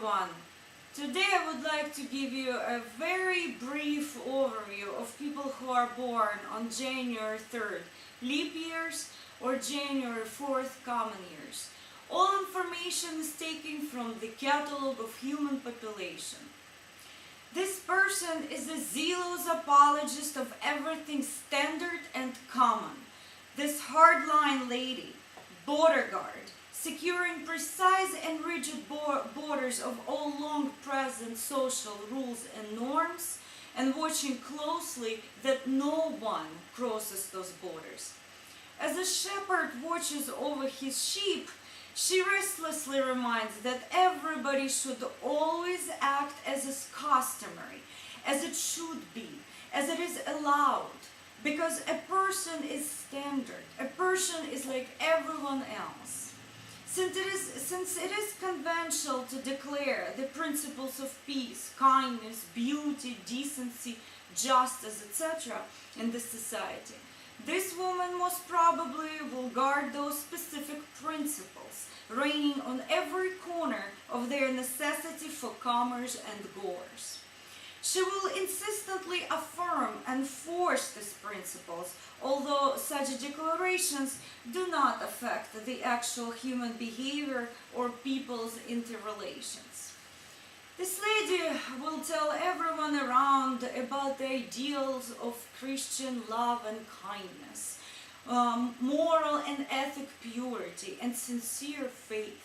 everyone! Today I would like to give you a very brief overview of people who are born on January 3rd, leap years, or January 4th, common years. All information is taken from the Catalogue of Human Population. This person is a zealous apologist of everything standard and common. This hardline lady, border guard, securing precise and rigid borders of all long-present social rules and norms, and watching closely that no one crosses those borders. As a shepherd watches over his sheep, she restlessly reminds that everybody should always act as is customary, as it should be, as it is allowed, because a person is standard, a person is like everyone else. Since it is conventional to declare the principles of peace, kindness, beauty, decency, justice, etc. in this society, this woman most probably will guard those specific principles, reigning on every corner of their necessity for commerce and goers. She will insistently affirm and force these principles, although such declarations do not affect the actual human behavior or people's interrelations. This lady will tell everyone around about the ideals of Christian love and kindness, moral and ethic purity, and sincere faith.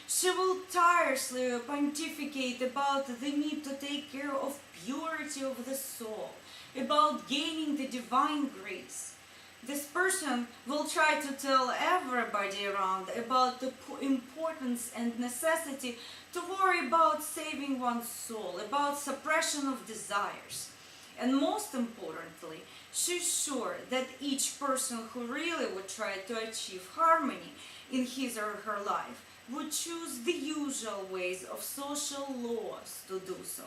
She will tirelessly pontificate about the need to take care of purity of the soul, about gaining the divine grace. This person will try to tell everybody around about the importance and necessity to worry about saving one's soul, about suppression of desires. And most importantly, she's sure that each person who really would try to achieve harmony in his or her life would choose the usual ways of social laws to do so.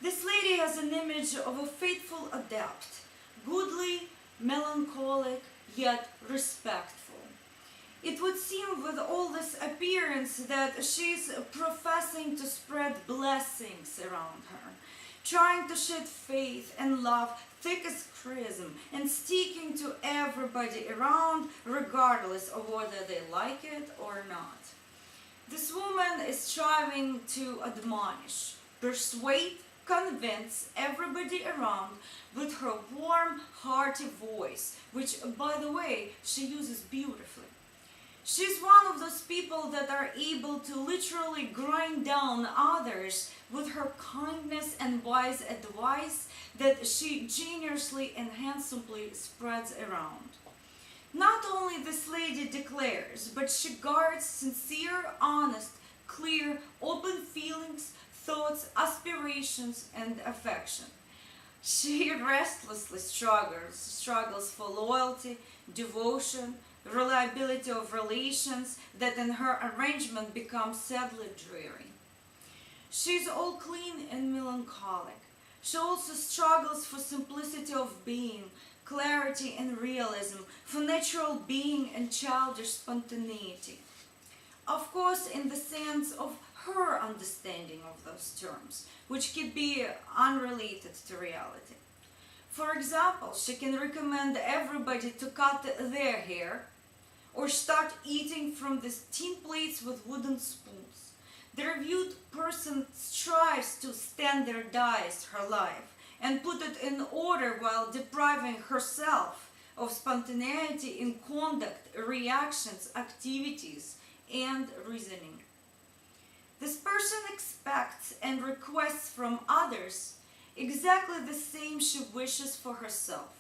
This lady has an image of a faithful adept, goodly, melancholic, yet respectful. It would seem with all this appearance that she's professing to spread blessings around her, trying to shed faith and love thick as chrism, and sticking to everybody around regardless of whether they like it or not. This woman is striving to admonish, persuade, convince everybody around with her warm, hearty voice, which, by the way, she uses beautifully. She's one of those people that are able to literally grind down others with her kindness and wise advice that she generously and handsomely spreads around. Not only this lady declares, but she guards sincere, honest, clear, open feelings, thoughts, aspirations, and affection. She restlessly struggles for loyalty, devotion, reliability of relations that in her arrangement become sadly dreary. She's all clean and melancholic. She also struggles for simplicity of being, clarity and realism, for natural being and childish spontaneity. Of course, in the sense of her understanding of those terms, which could be unrelated to reality. For example, she can recommend everybody to cut their hair or start eating from these tin plates with wooden spoons. The reviewed person strives to standardize her life and put it in order while depriving herself of spontaneity in conduct, reactions, activities, and reasoning. This person expects and requests from others exactly the same she wishes for herself.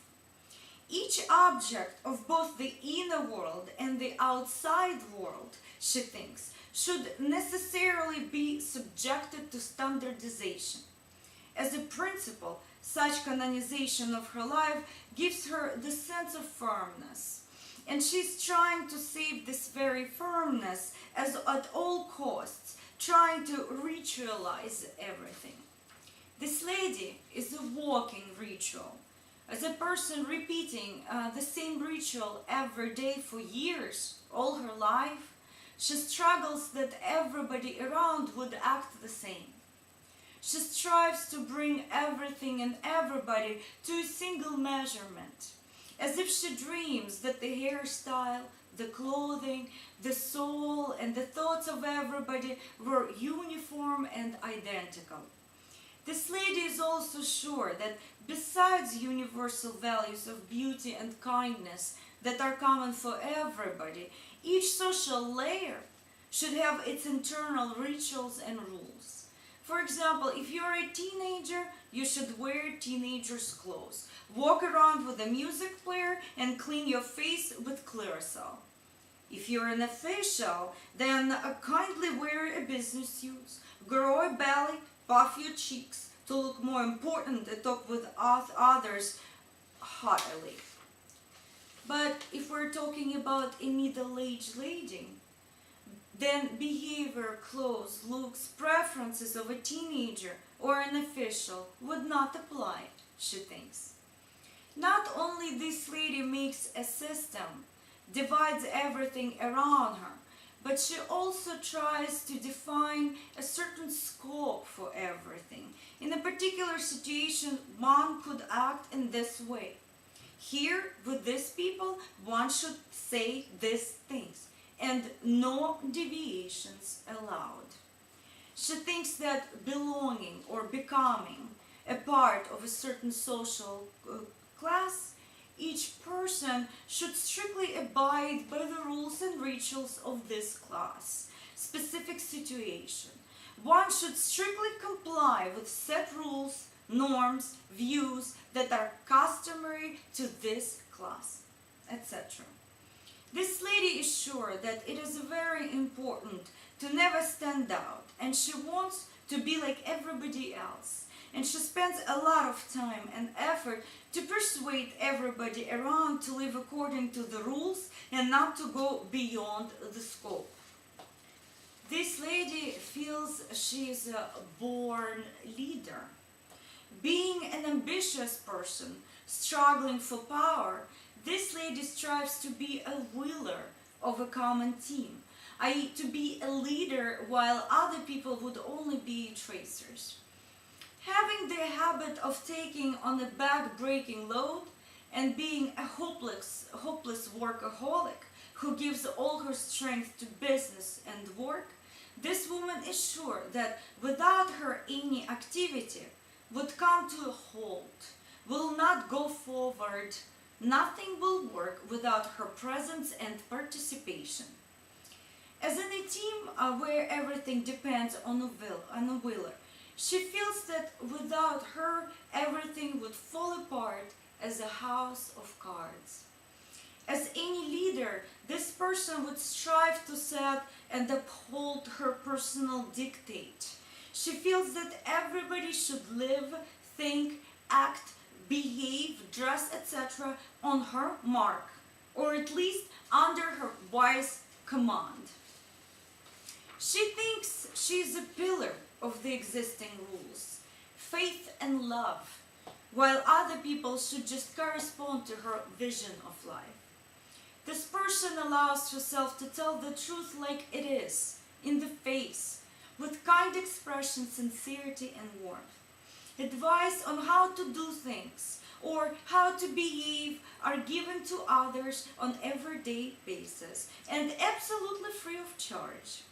Each object of both the inner world and the outside world, she thinks, should necessarily be subjected to standardization. As a principle, such canonization of her life gives her the sense of firmness. And she's trying to save this very firmness as at all costs, trying to ritualize everything. This lady is a walking ritual. As a person repeating the same ritual every day for years, all her life, She struggles that everybody around would act the same. She strives to bring everything and everybody to a single measurement, as if she dreams that the hairstyle, the clothing, the soul, and the thoughts of everybody were uniform and identical. This lady is also sure that besides universal values of beauty and kindness that are common for everybody, each social layer should have its internal rituals and rules. For example, if you're a teenager, you should wear teenager's clothes, walk around with a music player, and clean your face with Clearasil. If you're an official, then kindly wear a business suit, grow a belly, puff your cheeks to look more important and talk with others haughtily. But if we're talking about a middle-aged lady, then behavior, clothes, looks, preferences of a teenager or an official would not apply, she thinks. Not only this lady makes a system, divides everything around her, but she also tries to define a certain scope for everything. In a particular situation, one could act in this way. Here, with these people, one should say these things, and no deviations allowed. She thinks that belonging or becoming a part of a certain social class, each person should strictly abide by the rules and rituals of this class, specific situation. One should strictly comply with set rules, norms, views that are customary to this class, etc. This lady is sure that it is very important to never stand out, and she wants to be like everybody else. And she spends a lot of time and effort to persuade everybody around to live according to the rules and not to go beyond the scope. This lady feels she is a born leader. Being an ambitious person, struggling for power, this lady strives to be a wheeler of a common team, i.e. to be a leader while other people would only be tracers. Having the habit of taking on a back-breaking load and being a hopeless workaholic who gives all her strength to business and work, this woman is sure that without her any activity would come to a halt, will not go forward. Nothing will work without her presence and participation. As in a team where everything depends on a wheeler, she feels that without her, everything would fall apart as a house of cards. As any leader, this person would strive to set and uphold her personal dictate. She feels that everybody should live, think, act, behave, dress, etc. on her mark, or at least under her wise command. She thinks she is a pillar of the existing rules, faith and love, while other people should just correspond to her vision of life. This person allows herself to tell the truth like it is, in the face, with kind expression, sincerity and warmth. Advice on how to do things or how to behave are given to others on everyday basis and absolutely free of charge.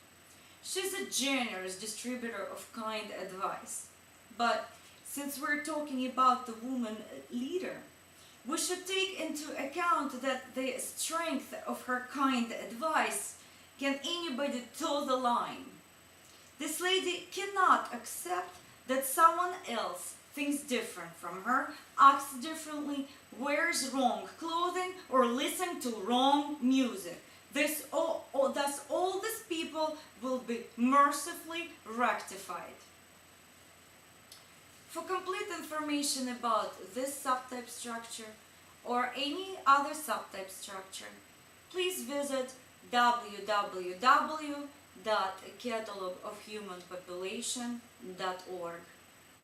She's a generous distributor of kind advice. But since we're talking about the woman leader, we should take into account that the strength of her kind advice can anybody toe the line. This lady cannot accept that someone else thinks different from her, acts differently, wears wrong clothing, or listens to wrong music. Thus all these people will be mercifully rectified. For complete information about this subtype structure or any other subtype structure, please visit www.catalogofhumanpopulation.org.